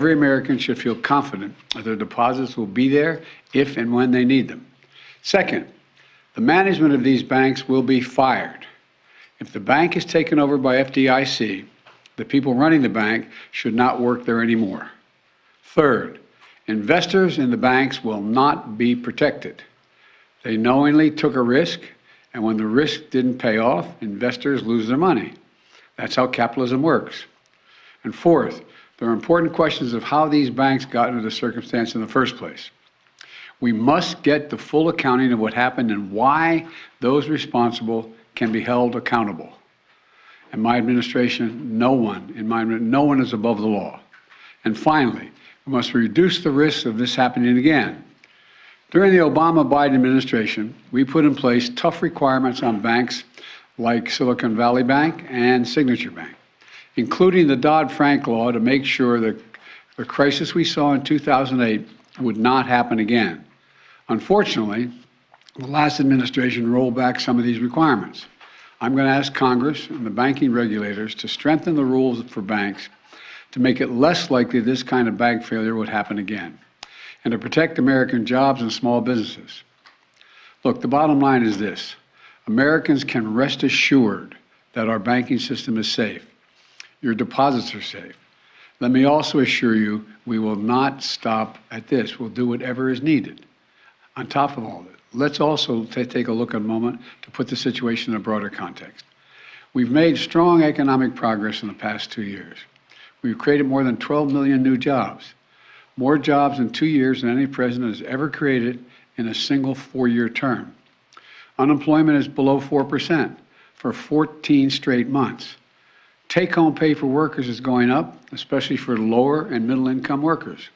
Every American should feel confident that their deposits will be there if and when they need them. Second, the management of these banks will be fired. If the bank is taken over by FDIC, the people running the bank should not work there anymore. Third, investors in the banks will not be protected. They knowingly took a risk, and when the risk didn't pay off, investors lose their money. That's how capitalism works. And fourth, there are important questions of how these banks got into the circumstance in the first place. We must get the full accounting of what happened and why those responsible can be held accountable. In my administration, no one is above the law. And finally, we must reduce the risk of this happening again. During the Obama-Biden administration, we put in place tough requirements on banks like Silicon Valley Bank and Signature Bank, including the Dodd-Frank law to make sure that the crisis we saw in 2008 would not happen again. Unfortunately, the last administration rolled back some of these requirements. I'm going to ask Congress and the banking regulators to strengthen the rules for banks to make it less likely this kind of bank failure would happen again, and to protect American jobs and small businesses. Look, the bottom line is this. Americans can rest assured that our banking system is safe. Your deposits are safe. Let me also assure you we will not stop at this. We'll do whatever is needed. On top of all this, let's also take a look at a moment to put the situation in a broader context. We've made strong economic progress in the past 2 years. We've created more than 12 million new jobs, more jobs in 2 years than any president has ever created in a single 4-year term. Unemployment is below 4% for 14 straight months. Take-home pay for workers is going up, especially for lower and middle-income workers.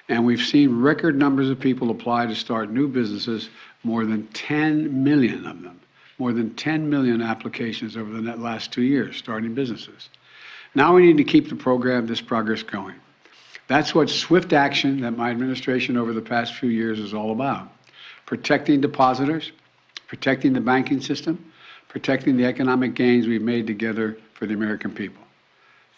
And we've seen record numbers of people apply to start new businesses, more than 10 million of them, more than 10 million applications over the last 2 years starting businesses. Now we need to keep this progress going. That's what swift action that my administration over the past few years is all about. Protecting depositors, protecting the banking system, protecting the economic gains we've made together for the American people.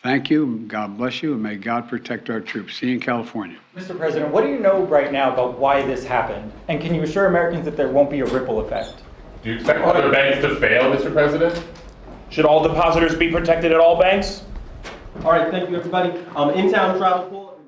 Thank you, God bless you, and may God protect our troops. See you in California. Mr. President, what do you know right now about why this happened? And can you assure Americans that there won't be a ripple effect? Do you expect other banks to fail, Mr. President? Should all depositors be protected at all banks? All right, thank you, everybody. In-town travel pool.